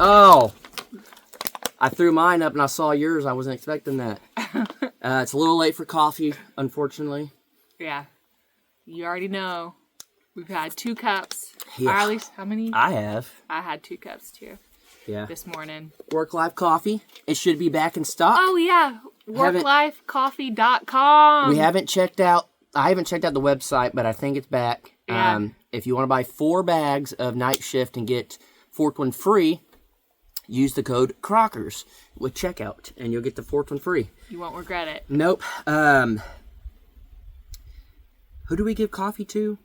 Oh, I threw mine up and I saw yours. I wasn't expecting that. It's a little late for coffee, unfortunately. Yeah. You already know. We've had 2 cups. Yeah. Or at least, how many? I have. I had 2 cups too. Yeah. This morning. Work Life Coffee. It should be back in stock. Oh, yeah. Worklifecoffee.com. We haven't checked out. I haven't checked out the website, but I think it's back. Yeah. If you want to buy 4 bags of Night Shift and get 4th one free, use the code Crockers with checkout, and you'll get the 4th one free. You won't regret it. Nope. Who do we give coffee to?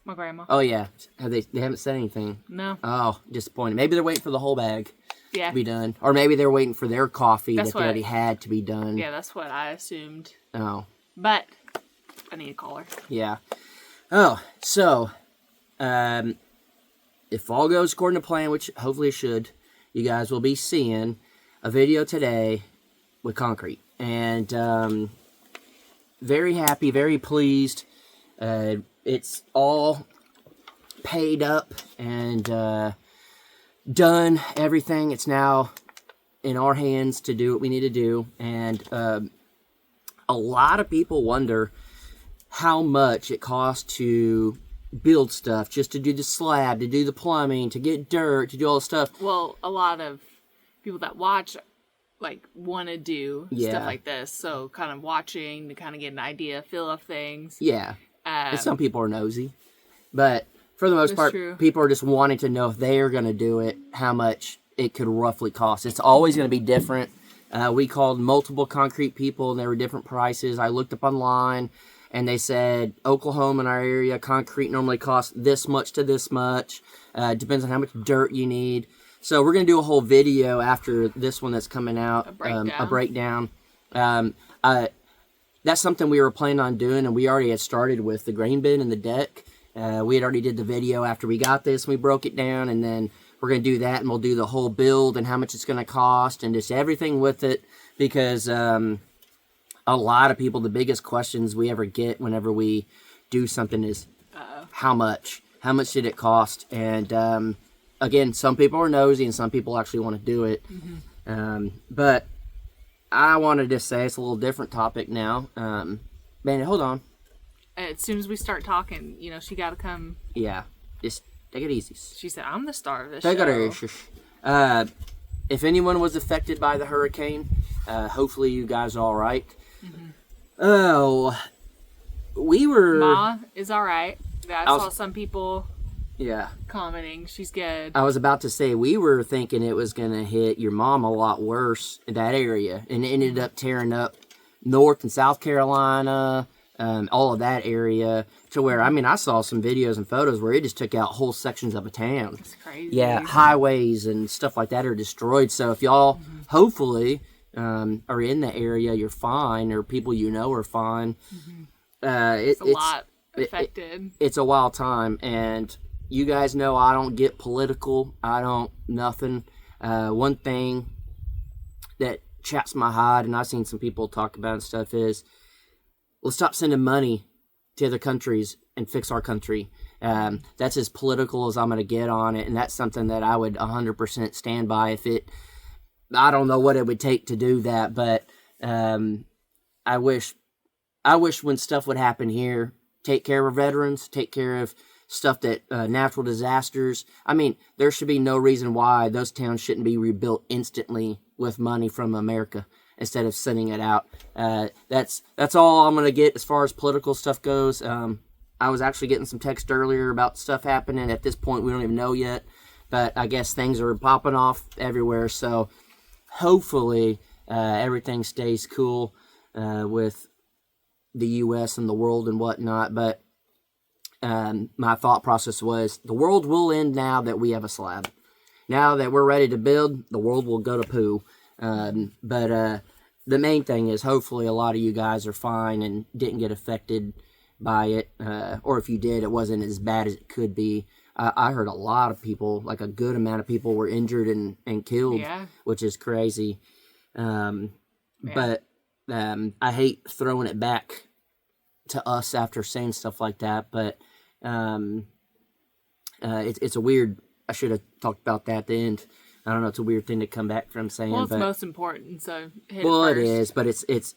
My grandma. Oh, yeah. They haven't said anything. No. Oh, disappointing. Maybe they're waiting for the whole bag Yeah. to be done. Or maybe they're waiting for their coffee That's that they what- already had to be done. Yeah, that's what I assumed. Oh. But I need to call her. Yeah. Oh, so, if all goes according to plan, which hopefully it should, you guys will be seeing a video today with concrete. And very happy, very pleased. It's all paid up and done, everything. It's now in our hands to do what we need to do. And a lot of people wonder how much it costs to build stuff, just to do the slab, to do the plumbing, to get dirt, to do all the stuff. Well, a lot of people that watch want to do stuff like this. So kind of watching to kind of get an idea, feel of things. Yeah. And some people are nosy. But for the most part, people are just wanting to know if they are going to do it, how much it could roughly cost. It's always going to be different. We called multiple concrete people, and there were different prices. I looked up online, and they said Oklahoma in our area, concrete normally costs this much to this much. Depends on how much dirt you need. So we're going to do a whole video after this one that's coming out. A breakdown. That's something we were planning on doing, and we already had started with the grain bin and the deck. We had already did the video after we got this, and we broke it down, and then we're going to do that, and we'll do the whole build and how much it's going to cost and just everything with it, because a lot of people, the biggest questions we ever get whenever we do something is how much? How much did it cost? And again, some people are nosy, and some people actually want to do it. Mm-hmm. But I wanted to say it's a little different topic now. Man, hold on. As soon as we start talking, she got to come. Yeah, just take it easy. She said, I'm the star of this take show. Take it easy. If anyone was affected by the hurricane, hopefully you guys are all right. Mm-hmm. Oh, we were... Ma is all right. I saw some people... Yeah. Commenting. She's good. I was about to say, we were thinking it was going to hit your mom a lot worse in that area. And it ended up tearing up North and South Carolina, all of that area. To where, I saw some videos and photos where it just took out whole sections of a town. That's crazy. Yeah, highways and stuff like that are destroyed. So if y'all, hopefully, are in the area, you're fine. Or people you know are fine. Mm-hmm. It's a lot affected. It's a wild time. And... you guys know I don't get political. I don't, nothing. One thing that chaps my hide, and I've seen some people talk about and stuff, is let's stop sending money to other countries and fix our country. That's as political as I'm going to get on it, and that's something that I would 100% stand by. I don't know what it would take to do that, but I wish when stuff would happen here, take care of our veterans, take care of stuff that natural disasters. There should be no reason why those towns shouldn't be rebuilt instantly with money from America instead of sending it out. That's all I'm going to get as far as political stuff goes. I was actually getting some text earlier about stuff happening. At this point, we don't even know yet, but I guess things are popping off everywhere. So hopefully everything stays cool with the U.S. and the world and whatnot. But my thought process was the world will end now that we have a slab. Now that we're ready to build, the world will go to poo. But the main thing is hopefully a lot of you guys are fine and didn't get affected by it. Or if you did, it wasn't as bad as it could be. I heard a lot of people, like a good amount of people were injured and killed, which is crazy. But I hate throwing it back to us after saying stuff like that, but it's a weird... I should have talked about that at the end. I don't know. It's a weird thing to come back from saying. Well, it's but, most important, so hit well, it it first. is, but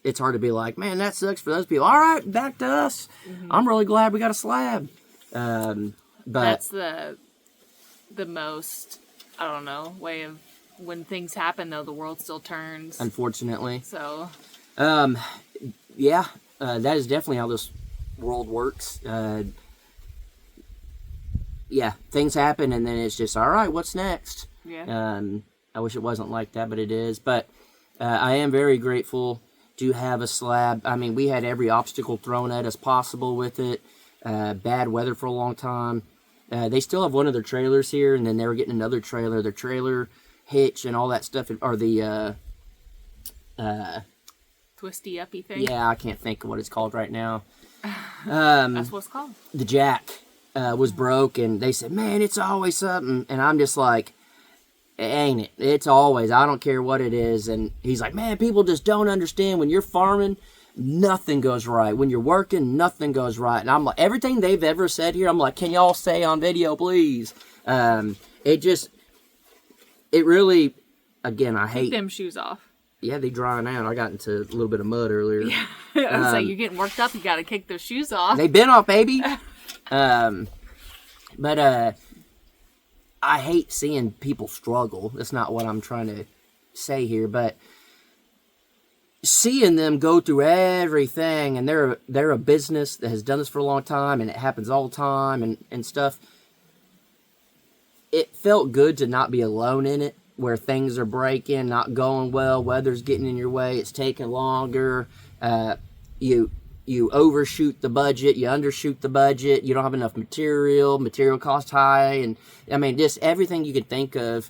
it's hard to be like, man, that sucks for those people. All right, back to us. I'm really glad we got a slab. But That's the most, I don't know, way of when things happen, though, the world still turns. Unfortunately. So. Yeah, that is definitely how this world works. Yeah, things happen, and then it's just, all right, what's next? Yeah. I wish it wasn't like that, but it is. But I am very grateful to have a slab. I mean, we had every obstacle thrown at us possible with it. Bad weather for a long time. They still have one of their trailers here, and then they were getting another trailer. Their trailer hitch and all that stuff, or the twisty uppy thing. yeah, I can't think of what it's called right now. That's what it's called. The jack was broke, and they said, man, it's always something. And I'm just like, ain't it? It's always. I don't care what it is. And he's like, man, people just don't understand. When you're farming, nothing goes right. When you're working, nothing goes right. And I'm like, everything they've ever said here, I'm like, can y'all say on video, please? It really, again, I hate. Take them shoes off. Yeah, they drying out. I got into a little bit of mud earlier. Yeah. I was like, you're getting worked up. You got to kick those shoes off. They been off, baby. But I hate seeing people struggle. That's not what I'm trying to say here, but seeing them go through everything, and they're a business that has done this for a long time, and it happens all the time and stuff. It felt good to not be alone in it, where things are breaking, not going well, weather's getting in your way, it's taking longer, you overshoot the budget, you undershoot the budget, you don't have enough material costs high, and I mean, just everything you could think of,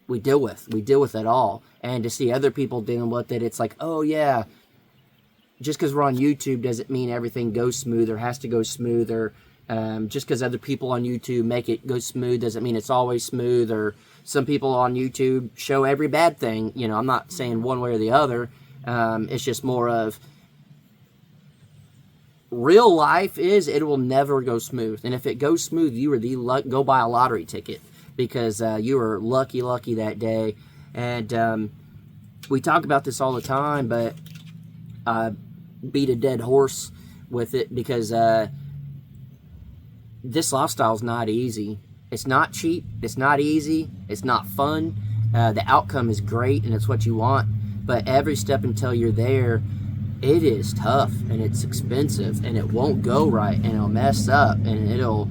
we deal with it all. And to see other people dealing with it, it's like, oh yeah, just because we're on YouTube doesn't mean everything goes smooth or has to go smoother. Just because other people on YouTube make it go smooth doesn't mean it's always smooth, or some people on YouTube show every bad thing. You know, I'm not saying one way or the other. It's just more of real life is it will never go smooth. And if it goes smooth, you are go buy a lottery ticket, because you were lucky that day. And we talk about this all the time, but I beat a dead horse with it, because this lifestyle is not easy. It's not cheap. It's not easy. It's not fun. The outcome is great, and it's what you want. But every step until you're there, it is tough, and it's expensive, and it won't go right, and it'll mess up, and it'll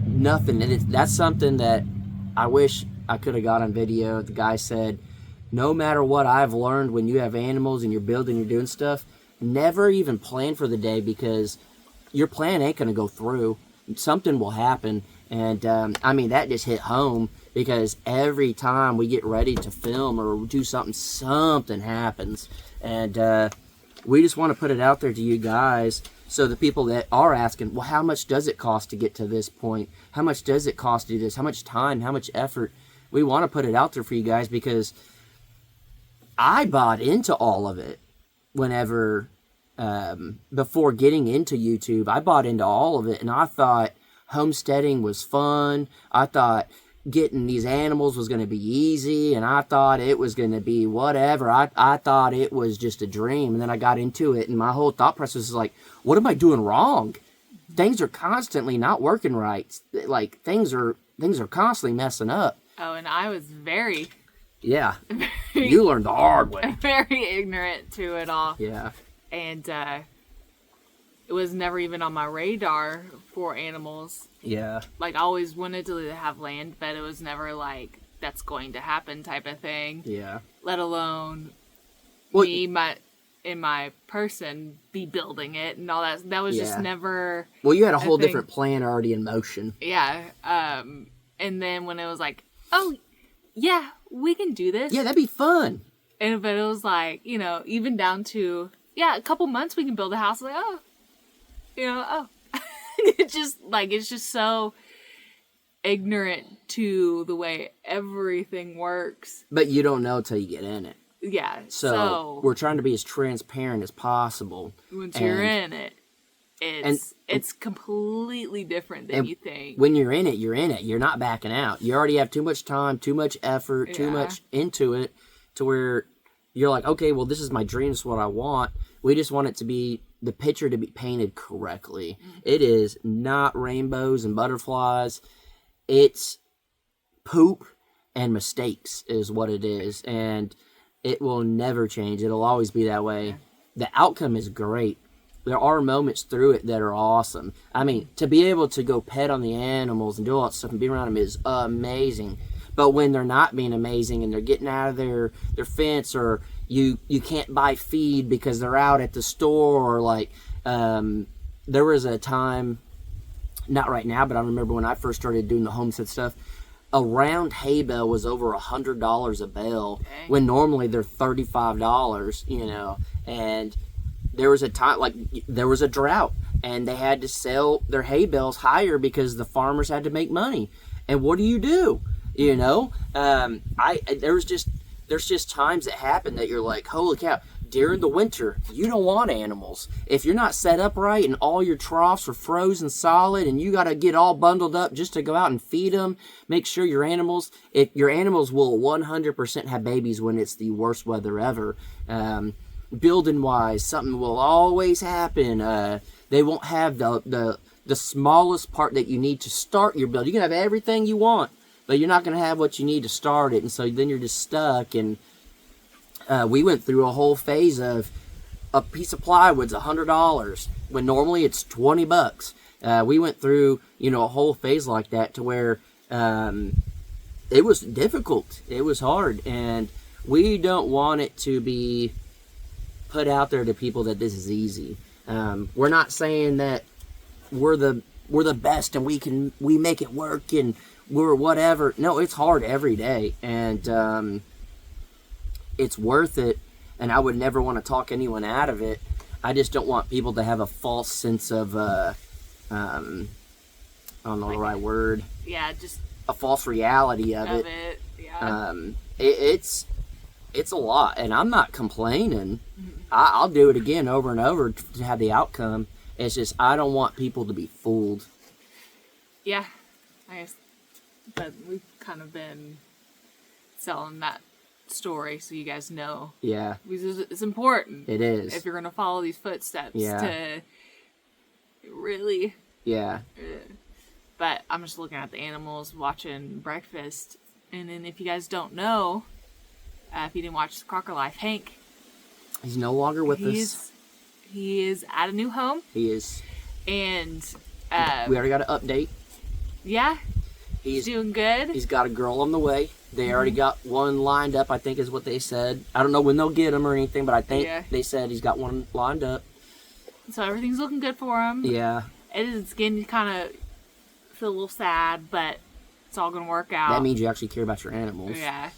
nothing. And that's something that I wish I could have got on video. The guy said, no matter what I've learned, when you have animals and you're building, you're doing stuff, never even plan for the day, because your plan ain't going to go through. Something will happen. And I mean, that just hit home, because every time we get ready to film or do something happens. And we just want to put it out there to you guys, so the people that are asking, well, how much does it cost to get to this point? How much does it cost to do this? How much time? How much effort? We want to put it out there for you guys, because I bought into all of it whenever, before getting into YouTube. I bought into all of it, and I thought homesteading was fun. I thought getting these animals was going to be easy, and I thought it was going to be whatever. I thought it was just a dream, and then I got into it, and my whole thought process was like, what am I doing wrong? Things are constantly not working right. Like, things are constantly messing up. Oh, and I was very you learned the hard way. Very ignorant to it all. Yeah. And it was never even on my radar for animals. Yeah. Like, I always wanted to have land, but it was never like, that's going to happen type of thing. Yeah. Let alone in my person be building it and all that. That was just never. Well, you had a whole different plan already in motion. Yeah. And then when it was like, oh, yeah, we can do this. Yeah, that'd be fun. But it was like, even down to, a couple months we can build a house. Like, it's just so ignorant to the way everything works. But you don't know till you get in it. Yeah. So we're trying to be as transparent as possible. Once you're in it. It's completely different than you think. When you're in it, you're in it. You're not backing out. You already have too much time, too much effort, too much into it to where you're like, okay, well, this is my dream. This is what I want. We just want it to be, the picture to be painted correctly. It is not rainbows and butterflies. It's poop and mistakes is what it is. And it will never change. It'll always be that way. The outcome is great. There are moments through it that are awesome. I mean, to be able to go pet on the animals and do all that stuff and be around them is amazing. But when they're not being amazing and they're getting out of their fence, or you can't buy feed because they're out at the store, or like there was a time, not right now, but I remember when I first started doing the homestead stuff, a round hay bale was over $100 a bale, when normally they're $35, you know. And there was a time, like, there was a drought, and they had to sell their hay bales higher because the farmers had to make money. And what do? You know, there's just times that happen that you're like, holy cow. During the winter, you don't want animals. If you're not set up right and all your troughs are frozen solid and you got to get all bundled up just to go out and feed them, make sure your animals will 100% have babies when it's the worst weather ever. Building wise, something will always happen. They won't have the smallest part that you need to start your build. You can have everything you want, but you're not going to have what you need to start it. And so then you're just stuck. And we went through a whole phase of a piece of plywood's $100 when normally it's $20. We went through, a whole phase like that to where it was difficult. It was hard. And we don't want it to be put out there to people that this is easy. We're not saying that we're the best and we make it work and we're whatever. No, it's hard every day, and it's worth it. And I would never want to talk anyone out of it. I just don't want people to have a false sense of I don't know the right word. Yeah, just a false reality of it. Yeah. It's a lot, and I'm not complaining. I'll do it again over and over to have the outcome. It's just I don't want people to be fooled. Yeah, I guess, but we've kind of been selling that story so you guys know. Yeah, because it's important. It is if you're gonna follow these footsteps. Yeah. To really. Yeah. But I'm just looking at the animals, watching breakfast, and then if you guys don't know, if you didn't watch the Crocker Life, Hank. He's no longer with us. He is at a new home. He is. And we already got an update. Yeah. He's doing good. He's got a girl on the way. They already got one lined up, I think is what they said. I don't know when they'll get him or anything, but I think they said he's got one lined up. So everything's looking good for him. Yeah. It's getting kind of feel a little sad, but it's all going to work out. That means you actually care about your animals. Yeah.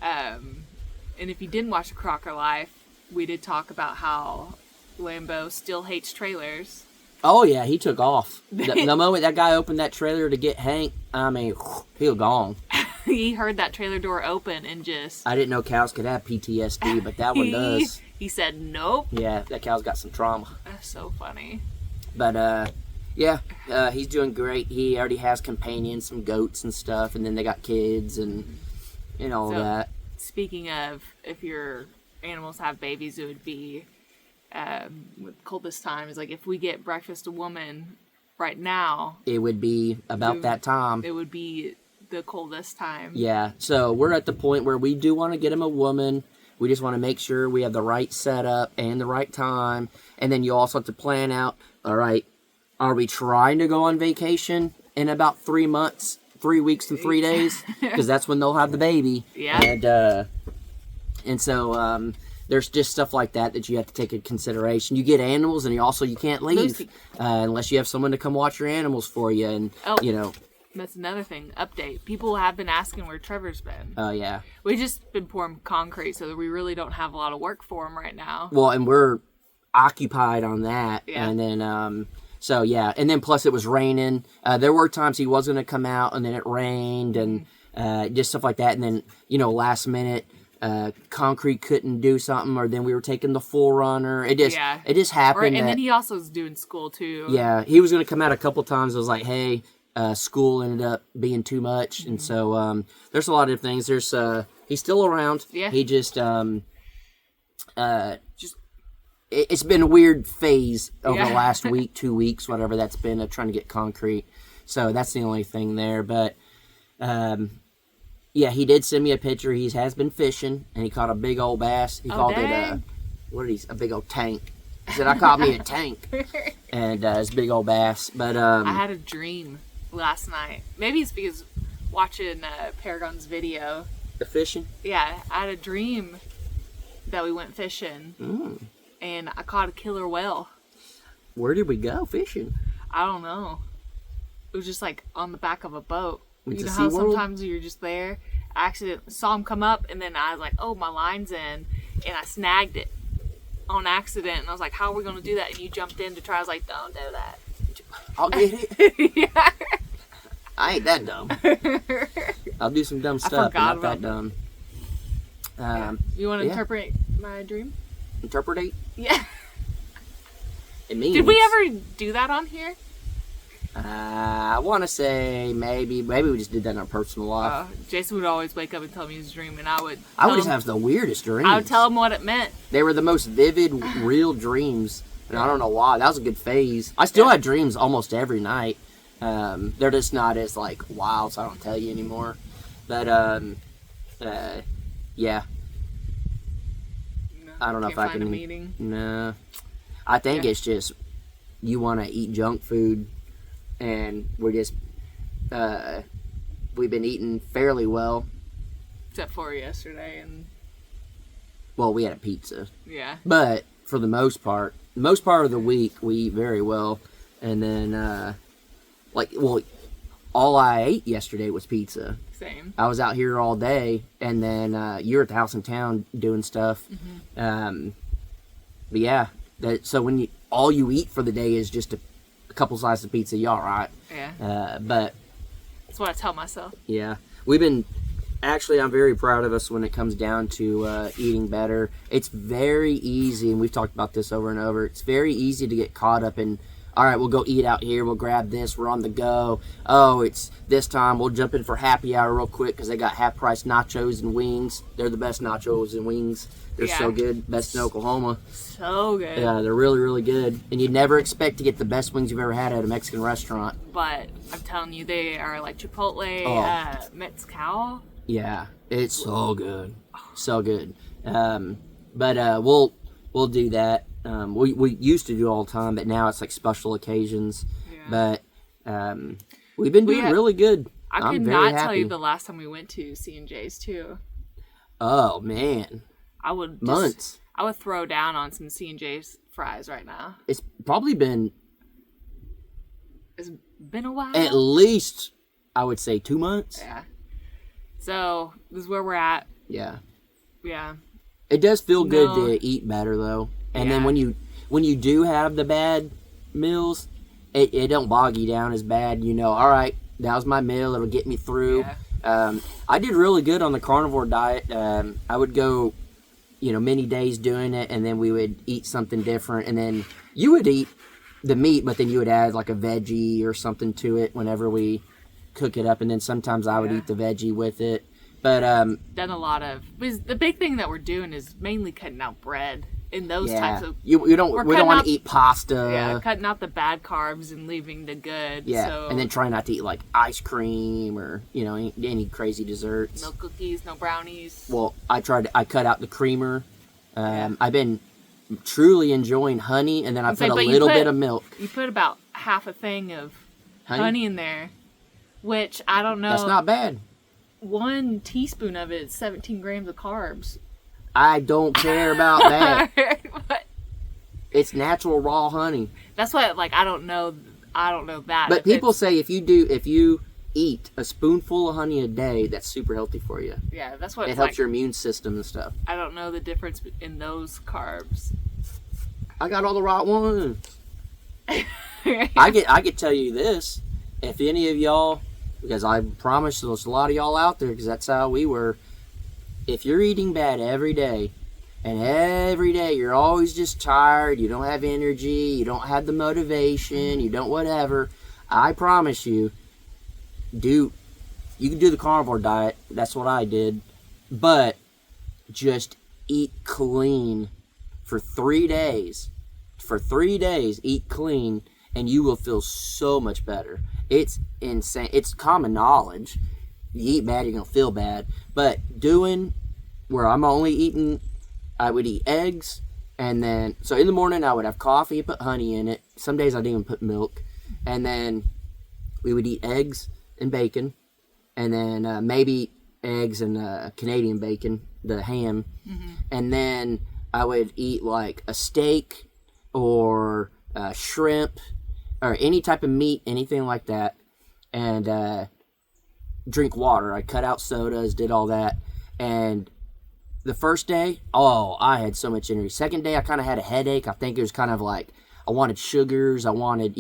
And if you didn't watch the Crocker Life, we did talk about how Lambo still hates trailers. Oh, yeah, he took off. The moment that guy opened that trailer to get Hank, I mean, he was gone. He heard that trailer door open and just... I didn't know cows could have PTSD, but that one does. He said, nope. Yeah, that cow's got some trauma. That's so funny. But, yeah, he's doing great. He already has companions, some goats and stuff, and then they got kids and all that. Speaking of, if your animals have babies, it would be... with coldest time is like if we get breakfast a woman right now, it would be about that time. It would be the coldest time. Yeah, so we're at the point where we do want to get him a woman. We just want to make sure we have the right setup and the right time, and then you also have to plan out, all right, are we trying to go on vacation in about 3 months, 3 weeks and 3 days, because that's when they'll have the baby. Yeah. And so there's just stuff like that you have to take into consideration. You get animals, and you can't leave unless you have someone to come watch your animals for you. And that's another thing. Update: people have been asking where Trevor's been. Oh yeah, we just been pouring concrete, so that we really don't have a lot of work for him right now. Well, and we're occupied on that. Yeah. And then so yeah, and then plus it was raining. There were times he was going to come out, and then it rained, and just stuff like that. And then last minute. concrete couldn't do something, or then we were taking the full runner. It just Or, happened. and then he also was doing school too. Yeah, he was going to come out a couple times. I was like, hey, school ended up being too much, and so there's a lot of things. There's he's still around. Yeah. He just it's been a weird phase over the last week, 2 weeks, whatever that's been, of trying to get concrete. So that's the only thing there. But yeah, he did send me a picture. He has been fishing, and he caught a big old bass. He called it a big old tank. He said, I caught me a tank. And it's a big old bass. But I had a dream last night. Maybe it's because watching Paragon's video. The fishing? Yeah, I had a dream that we went fishing. And I caught a killer whale. Where did we go fishing? I don't know. It was just like on the back of a boat. It's you know a how SeaWorld? sometimes you're just there? I accidentally saw him come up, and then I was like, oh, my line's in. And I snagged it on accident. And I was like, how are we going to do that? And you jumped in to try. I was like, don't do that. I'll get it. Yeah. I ain't that dumb. I'll do some dumb stuff, but not that dumb. You want to interpret my dream? Interpretate? Yeah. It means. Did we ever do that on here? I want to say maybe we just did that in our personal life. Jason would always wake up and tell me his dream, and I would just have the weirdest dreams. I would tell him what it meant. They were the most vivid, real dreams, and I don't know why. That was a good phase. I still have dreams almost every night. They're just not as like wild, so I don't tell you anymore. But yeah. I don't know if I can. Find a meeting. No, I think it's just you want to eat junk food, and we're just we've been eating fairly well. Except for yesterday, and well, we had a pizza. Yeah. But for the most part of the week, we eat very well, and then all I ate yesterday was pizza. Same. I was out here all day, and then you were at the house in town doing stuff. But yeah, so when all you eat for the day is just a couple slices of pizza, you all right? Yeah. But that's what I tell myself. Yeah, I'm very proud of us when it comes down to eating better. It's very easy, and we've talked about this over and over. It's very easy to get caught up in, all right, we'll go eat out here. We'll grab this. We're on the go. Oh, it's this time. We'll jump in for happy hour real quick because they got half-price nachos and wings. They're the best nachos and wings. They're so good. Best in Oklahoma. So good. Yeah, they're really, really good. And you'd never expect to get the best wings you've ever had at a Mexican restaurant. But I'm telling you, they are like Chipotle, Mezcal. Yeah, it's so good. So good. But we'll do that. We used to do it all the time, but now it's like special occasions. Yeah. But we've been doing really good. I could not tell you the last time we went to C&J's too. Oh man, I would months. I would throw down on some C&J's fries right now. It's probably been. It's been a while. At least I would say 2 months. Yeah. So this is where we're at. Yeah. Yeah. It does feel good to eat better though. And then when you do have the bad meals, it don't bog you down as bad. You know, all right, that was my meal. It'll get me through. Yeah. I did really good on the carnivore diet. I would go, many days doing it, and then we would eat something different. And then you would eat the meat, but then you would add like a veggie or something to it whenever we cook it up. And then sometimes I would eat the veggie with it. But done a lot of. The big thing that we're doing is mainly cutting out bread. In those types of... we don't want to eat pasta. Yeah, cutting out the bad carbs and leaving the good. Yeah, so, and then trying not to eat like ice cream or, any crazy desserts. No cookies, no brownies. Well, I cut out the creamer. I've been truly enjoying honey, and then I put a little bit of milk. You put about half a thing of honey in there, which I don't know. That's not bad. 1 teaspoon of it is 17 grams of carbs. I don't care about that. It's natural raw honey. That's what I don't know that. But people say if you eat a spoonful of honey a day, that's super healthy for you. Yeah, that's what it helps your immune system and stuff. I don't know the difference in those carbs. I got all the right ones. I could tell you this. If any of y'all, because I promise there's a lot of y'all out there, because that's how we were. if you're eating bad every day, and every day you're always just tired, you don't have energy, you don't have the motivation, you don't whatever, I promise you, you can do the carnivore diet. That's what I did. But just eat clean for 3 days. For 3 days, eat clean, and you will feel so much better. It's insane. It's common knowledge. You eat bad, you're going to feel bad. But doing where I'm only eating, I would eat eggs, and then, so in the morning I would have coffee, put honey in it. Some days I'd even put milk. And then we would eat eggs and bacon, and then maybe eggs and Canadian bacon, the ham. And then I would eat like a steak or shrimp or any type of meat, anything like that, and drink water. I cut out sodas, did all that, and the first day, I had so much energy. Second day, I kind of had a headache. I think it was kind of like I wanted sugars. I wanted,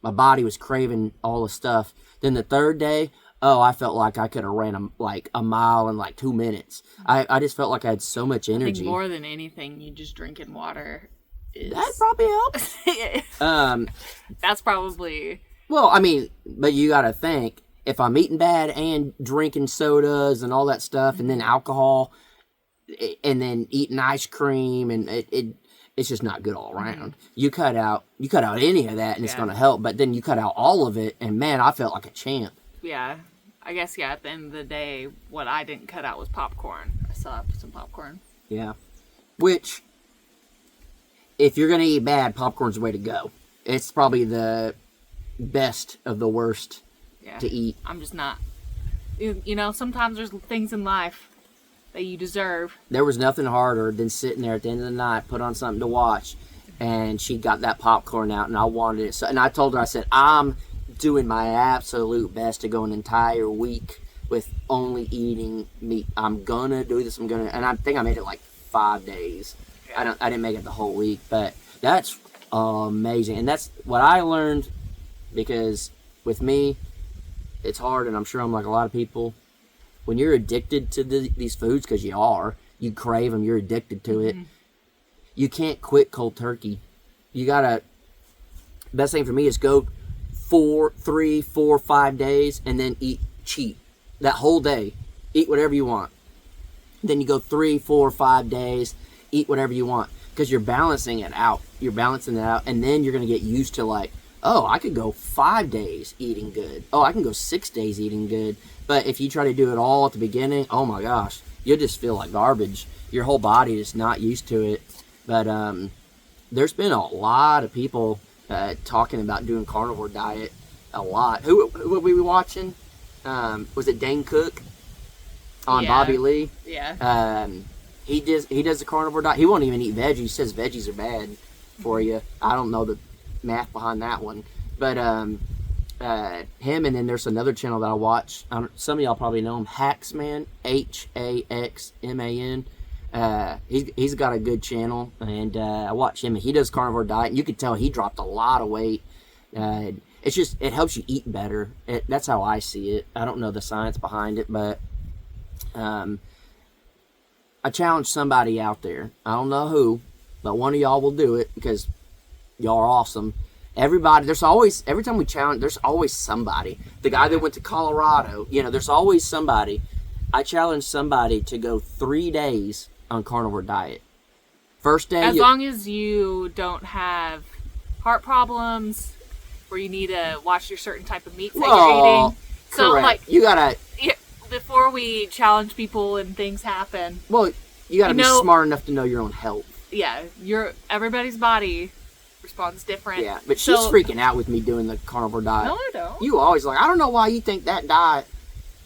my body was craving all the stuff. Then the third day, I felt like I could have ran a mile in like 2 minutes. I just felt like I had so much energy. I think more than anything, you just drinking water is... That probably helps. That's probably... Well, I mean, but you got to think, if I'm eating bad and drinking sodas and all that stuff, and then alcohol, and then eating ice cream, and it's just not good all around. You cut out any of that, and it's going to help. But then you cut out all of it, and man, I felt like a champ. Yeah, I guess at the end of the day, what I didn't cut out was popcorn. I still have some popcorn. Yeah, which, if you're going to eat bad, popcorn's the way to go. It's probably the best of the worst to eat. I'm just not. Sometimes there's things in life that you deserve. There was nothing harder than sitting there at the end of the night, put on something to watch, and she got that popcorn out, and I wanted it. So, and I told her, I said, I'm doing my absolute best to go an entire week with only eating meat. I'm gonna do this. And I think I made it like 5 days. Yeah. I didn't make it the whole week, but that's amazing. And that's what I learned, because with me, it's hard, and I'm sure I'm like a lot of people. When you're addicted to these foods, because you crave them, you're addicted to it, you can't quit cold turkey. You gotta, best thing for me is go 3, 4, 5 days, and then eat cheat. That whole day, eat whatever you want. Then you go 3, 4, 5 days, eat whatever you want, because you're balancing it out. And then you're gonna get used to like, I could go 5 days eating good. I can go 6 days eating good. But if you try to do it all at the beginning, oh my gosh, you'll just feel like garbage. Your whole body is not used to it. But there's been a lot of people talking about doing carnivore diet a lot. Who were we watching? Was it Dane Cook on Bobby Lee? Yeah. He does the carnivore diet. He won't even eat veggies. He says veggies are bad for you. I don't know the math behind that one, but him, and then there's another channel that I watch. Some of y'all probably know him, Haxman, Haxman. He's got a good channel, and I watch him. He does carnivore diet, and you can tell he dropped a lot of weight. It's just, it helps you eat better. That's how I see it. I don't know the science behind it, but I challenge somebody out there. I don't know who, but one of y'all will do it, because y'all are awesome. Everybody, every time we challenge, there's always somebody. The guy that went to Colorado, there's always somebody. I challenge somebody to go 3 days on carnivore diet. First day, as long as you don't have heart problems, where you need to watch your certain type of meats that you're eating. So, correct. You gotta. Before we challenge people and things happen. Well, you gotta be smart enough to know your own health. Yeah, everybody's body responds different. Yeah, but she's freaking out with me doing the carnivore diet. No, I don't. You always I don't know why you think that diet.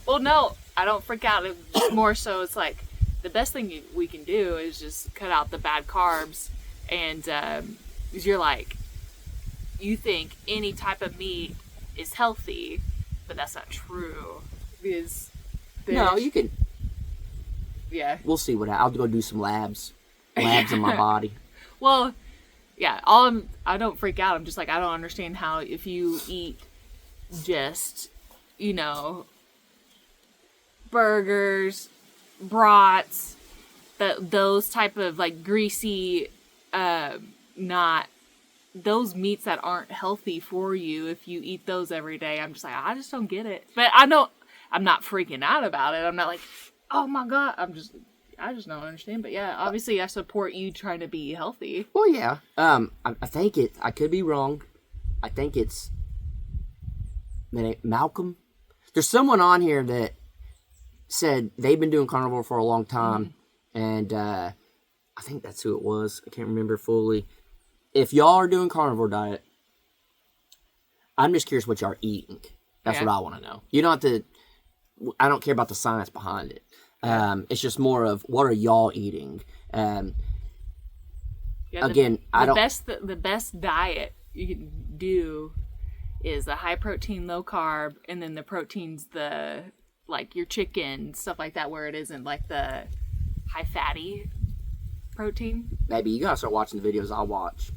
Well, no, I don't freak out. It's more so it's like the best thing we can do is just cut out the bad carbs, and because you think any type of meat is healthy, but that's not true. Because no, you can. Yeah. We'll see what I'll go do some labs in my body. Well, yeah, I don't freak out. I'm just like, I don't understand how if you eat just, burgers, brats, those type of like greasy, not those meats that aren't healthy for you if you eat those every day. I'm just like, I just don't get it. But I'm not freaking out about it. I'm not like, oh my God. I just don't understand. But yeah, obviously I support you trying to be healthy. Well, yeah. I think I could be wrong. I think it's Malcolm. There's someone on here that said they've been doing carnivore for a long time. And I think that's who it was. I can't remember fully. If y'all are doing carnivore diet, I'm just curious what y'all are eating. That's what I want to know. You don't have to, I don't care about the science behind it. It's just more of what are y'all eating. Again, the best diet you can do is the high protein, low carb, and then the proteins, like your chicken, stuff like that, where it isn't like the high fatty protein. Maybe you gotta start watching the videos I watch.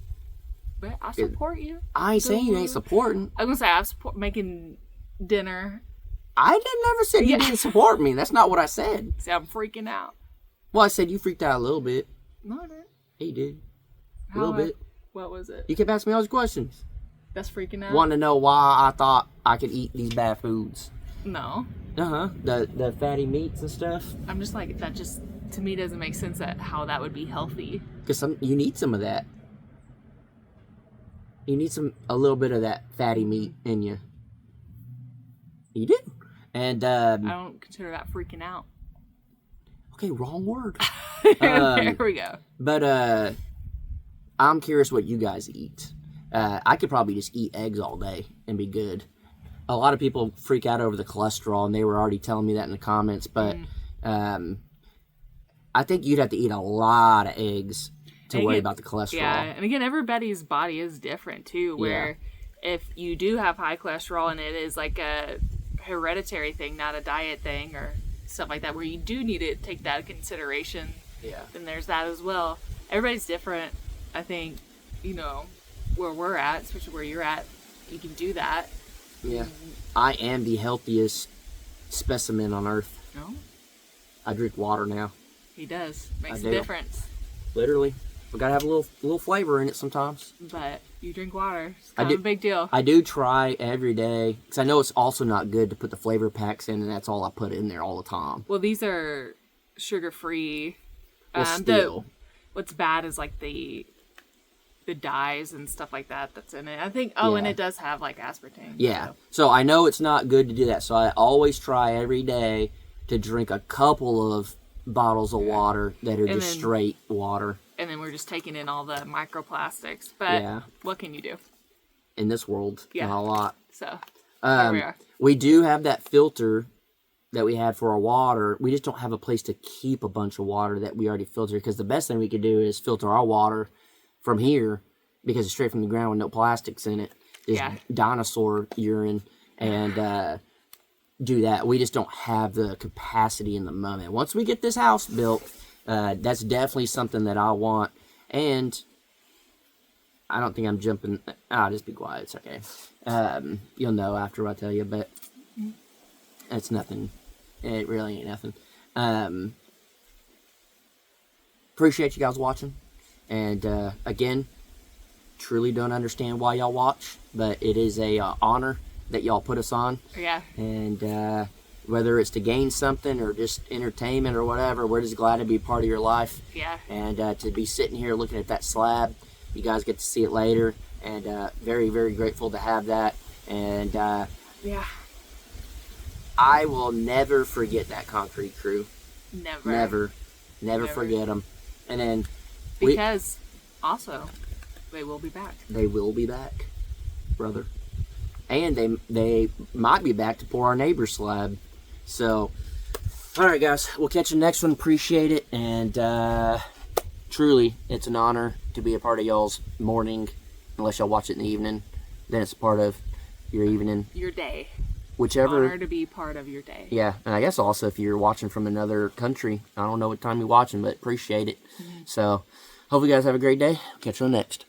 But I support you. I ain't saying you ain't supporting. I was gonna say I support making dinner. I didn't never say you didn't support me. That's not what I said. See, I'm freaking out. Well, I said you freaked out a little bit. No, I didn't. He did. A little bit. What was it? You kept asking me all these questions. That's freaking out? Wanting to know why I thought I could eat these bad foods. No. The fatty meats and stuff. I'm just like, that just, to me, doesn't make sense that how that would be healthy. Because you need some of that. You need a little bit of that fatty meat in you. You do. And I don't consider that freaking out. Okay, wrong word. There we go. But I'm curious what you guys eat. I could probably just eat eggs all day and be good. A lot of people freak out over the cholesterol, and they were already telling me that in the comments. But I think you'd have to eat a lot of eggs to worry about the cholesterol. Yeah, and again, everybody's body is different too. Where if you do have high cholesterol and it is like a hereditary thing, not a diet thing or stuff like that, where you do need to take that into consideration. Yeah. Then there's that as well. Everybody's different. I think, where we're at, especially where you're at, you can do that. Yeah. I am the healthiest specimen on earth. No? I drink water now. He does. Makes a difference. Literally. We gotta have a little flavor in it sometimes. But you drink water. It's kind of a big deal. I do try every day, because I know it's also not good to put the flavor packs in, and that's all I put in there all the time. Well, these are sugar-free. Well, still. What's bad is like the dyes and stuff like that that's in it. I think, and it does have like aspartame. Yeah. So I know it's not good to do that, so I always try every day to drink a couple of bottles of water that are just straight water. And then we're just taking in all the microplastics. But what can you do? In this world, not a lot. So, here we are. We do have that filter that we had for our water. We just don't have a place to keep a bunch of water that we already filtered, because the best thing we could do is filter our water from here, because it's straight from the ground with no plastics in it. It's dinosaur urine, and do that. We just don't have the capacity in the moment. Once we get this house built, that's definitely something that I want. And I don't think I'm jumping. I'll just be quiet. It's okay. You'll know after I tell you, but it's nothing. It really ain't nothing. Appreciate you guys watching. And again, truly don't understand why y'all watch, but it is a honor that y'all put us on. Yeah. And whether it's to gain something or just entertainment or whatever, we're just glad to be part of your life. Yeah. And to be sitting here looking at that slab, you guys get to see it later. And very, very grateful to have that. And I will never forget that concrete crew. Never forget them. And then because also they will be back. They will be back, brother. And they might be back to pour our neighbor's slab. So, all right, guys. We'll catch you next one. Appreciate it. And truly, it's an honor to be a part of y'all's morning. Unless y'all watch it in the evening. Then it's a part of your evening. Your day. Whichever. Honor to be part of your day. Yeah. And I guess also if you're watching from another country. I don't know what time you're watching, but appreciate it. So, hope you guys have a great day. Catch you on next.